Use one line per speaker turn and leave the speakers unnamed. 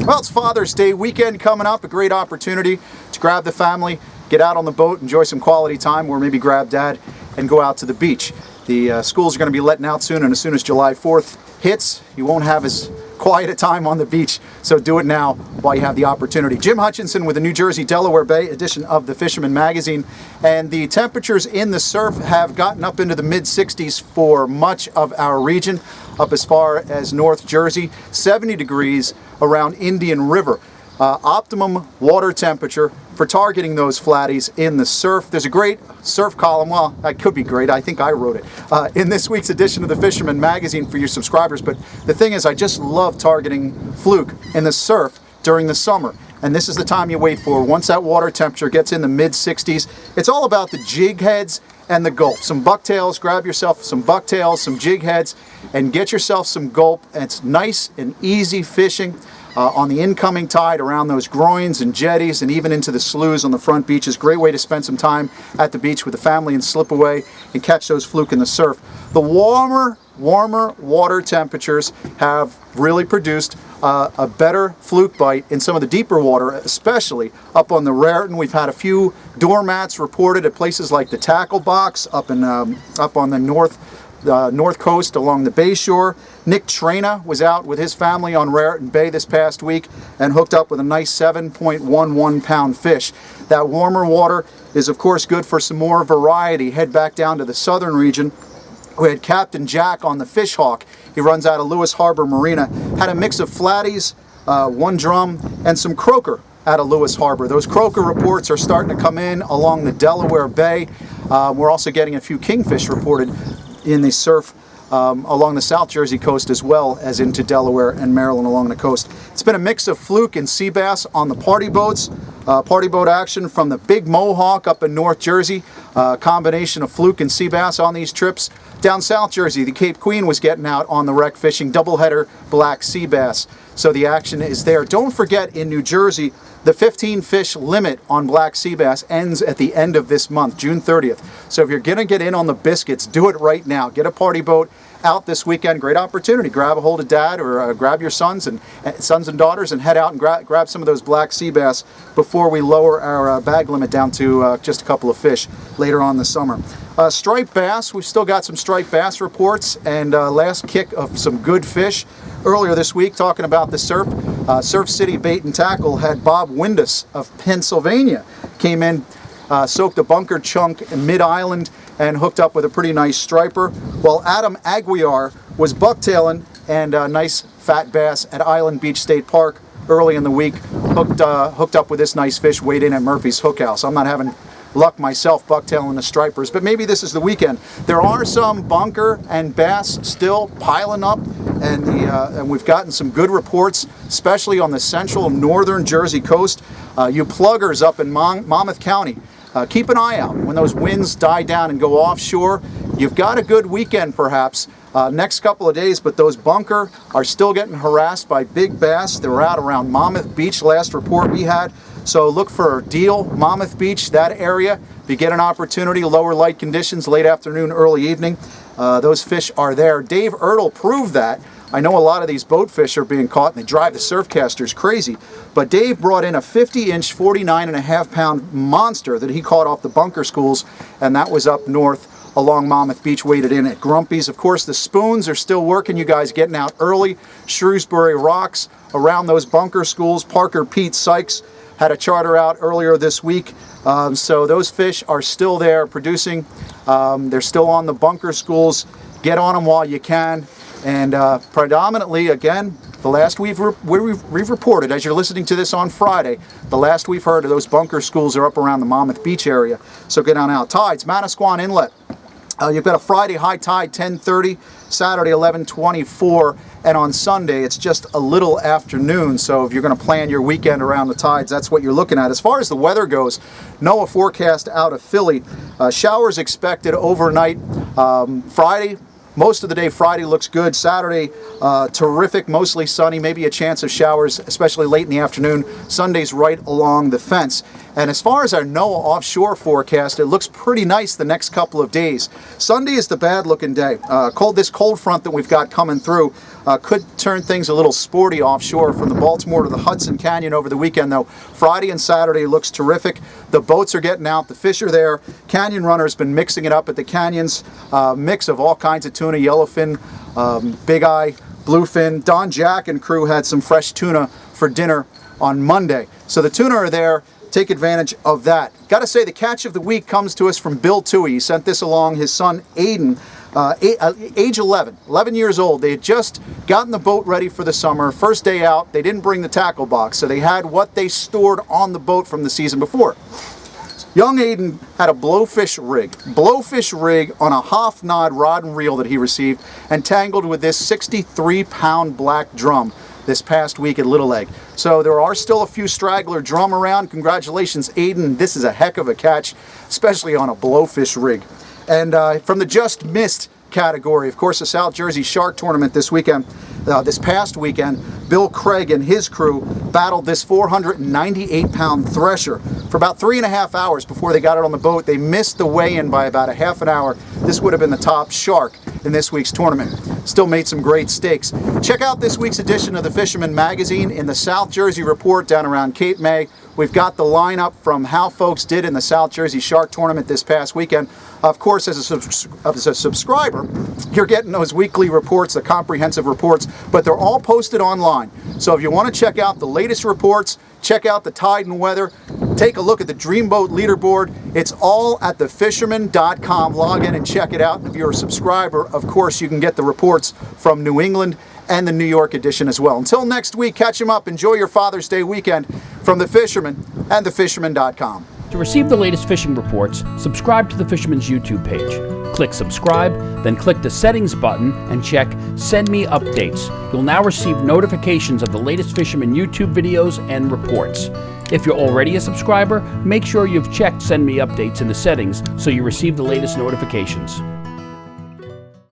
Well, it's Father's Day weekend coming up, a great opportunity to grab the family, get out on the boat, enjoy some quality time, or maybe grab Dad and go out to the beach. The schools are going to be letting out soon, and as soon as July 4th hits, you won't have as quiet a time on the beach, so do it now while you have the opportunity. Jim Hutchinson with the New Jersey Delaware Bay edition of the Fisherman magazine, and the temperatures in the surf have gotten up into the mid-60s for much of our region, up as far as North Jersey, 70 degrees around Indian River. Optimum water temperature for targeting those flatties in the surf. There's a great surf column, well, that could be great, I think I wrote it, in this week's edition of the Fisherman magazine for your subscribers. But the thing is, I just love targeting fluke in the surf during the summer. And this is the time you wait for. Once that water temperature gets in the mid-60s, it's all about the jig heads and the gulp. Some bucktails, grab yourself some bucktails, some jig heads, and get yourself some gulp. And it's nice and easy fishing on the incoming tide around those groins and jetties and even into the sloughs on the front beaches. Great way to spend some time at the beach with the family and slip away and catch those fluke in the surf. The warmer water temperatures have really produced a better fluke bite in some of the deeper water, especially up on the Raritan. We've had a few doormats reported at places like the Tackle Box up on the north coast along the Bay Shore. Nick Traina was out with his family on Raritan Bay this past week and hooked up with a nice 7.11 pound fish. That warmer water is of course good for some more variety. Head back down to the southern region. We had Captain Jack on the Fish Hawk. He runs out of Lewis Harbor Marina. Had a mix of flatties, one drum, and some croaker out of Lewis Harbor. Those croaker reports are starting to come in along the Delaware Bay. We're also getting a few kingfish reported in the surf along the South Jersey coast, as well as into Delaware and Maryland along the coast. It's been a mix of fluke and sea bass on the party boats. Party boat action from the Big Mohawk up in North Jersey. Combination of fluke and sea bass on these trips. Down South Jersey, the Cape Queen was getting out on the wreck fishing, doubleheader black sea bass. So the action is there. Don't forget, in New Jersey, the 15 fish limit on black sea bass ends at the end of this month, June 30th. So if you're going to get in on the biscuits, do it right now. Get a party boat out this weekend. Great opportunity. Grab a hold of Dad or grab your sons and daughters and head out and grab some of those black sea bass before we lower our bag limit down to just a couple of fish later on this summer. Striped bass, we've still got some striped bass reports, and last kick of some good fish. Earlier this week, talking about the surf, Surf City Bait and Tackle had Bob Windus of Pennsylvania. Came in, soaked a bunker chunk in mid-island and hooked up with a pretty nice striper, while Adam Aguiar was bucktailing and a nice fat bass at Island Beach State Park early in the week. Hooked up with this nice fish, weighed in at Murphy's Hook House. I'm not having luck myself bucktailing the stripers, but maybe this is the weekend. There are some bunker and bass still piling up, and we've gotten some good reports, especially on the central northern Jersey coast. You pluggers up in Monmouth County, keep an eye out. When those winds die down and go offshore, you've got a good weekend perhaps next couple of days, but those bunker are still getting harassed by big bass. They were out around Monmouth Beach last report we had. So look for Deal, Monmouth Beach, that area. If you get an opportunity, lower light conditions, late afternoon, early evening, those fish are there. Dave Ertl proved that. I know a lot of these boat fish are being caught and they drive the surfcasters crazy, but Dave brought in a 50-inch, 49.5-pound monster that he caught off the bunker schools, and that was up north along Monmouth Beach, weighted in at Grumpy's. Of course, the spoons are still working. You guys getting out early. Shrewsbury Rocks around those bunker schools. Parker Pete Sykes had a charter out earlier this week. So those fish are still there producing. They're still on the bunker schools. Get on them while you can. And predominantly, again, the last we've reported, as you're listening to this on Friday, the last we've heard of those bunker schools are up around the Monmouth Beach area. So get on out. Tides, Manasquan Inlet. You've got a Friday high tide 10:30, Saturday 11:24, and on Sunday it's just a little afternoon. So if you're going to plan your weekend around the tides, that's what you're looking at. As far as the weather goes, NOAA forecast out of Philly, showers expected overnight. Friday, most of the day Friday looks good. Saturday, terrific, mostly sunny, maybe a chance of showers, especially late in the afternoon. Sunday's right along the fence. And as far as our NOAA offshore forecast, it looks pretty nice the next couple of days. Sunday is the bad looking day. This cold front that we've got coming through could turn things a little sporty offshore from the Baltimore to the Hudson Canyon over the weekend, though. Friday and Saturday looks terrific. The boats are getting out, the fish are there. Canyon Runner's been mixing it up at the canyons, mix of all kinds of tuna, yellowfin, bigeye, bluefin. Don Jack and crew had some fresh tuna for dinner on Monday. So the tuna are there. Take advantage of that. Got to say, the catch of the week comes to us from Bill Toohey. He sent this along. His son Aiden, age 11 years old. They had just gotten the boat ready for the summer. First day out, they didn't bring the tackle box, so they had what they stored on the boat from the season before. Young Aiden had a blowfish rig on a half-nod rod and reel that he received and tangled with this 63-pound black drum this past week at Little Egg. So there are still a few straggler drum around. Congratulations, Aiden. This is a heck of a catch, especially on a blowfish rig. And from the just missed category, of course, the South Jersey Shark Tournament this weekend, this past weekend, Bill Craig and his crew battled this 498-pound thresher for about 3.5 hours before they got it on the boat. They missed the weigh-in by about a half an hour. This would have been the top shark in this week's tournament. Still made some great stakes. Check out this week's edition of the Fisherman magazine in the South Jersey Report down around Cape May. We've got the lineup from how folks did in the South Jersey Shark Tournament this past weekend. Of course, as a subscriber, you're getting those weekly reports, the comprehensive reports, but they're all posted online. So if you want to check out the latest reports, check out the tide and weather, take a look at the Dreamboat leaderboard. It's all at thefisherman.com. Log in and check it out. And if you're a subscriber, of course, you can get the reports from New England and the New York edition as well. Until next week, catch them up. Enjoy your Father's Day weekend from The Fisherman and thefisherman.com.
To receive the latest fishing reports, subscribe to The Fisherman's YouTube page. Click subscribe, then click the settings button and check Send Me Updates. You'll now receive notifications of the latest Fisherman YouTube videos and reports. If you're already a subscriber, make sure you've checked Send Me Updates in the settings so you receive the latest notifications.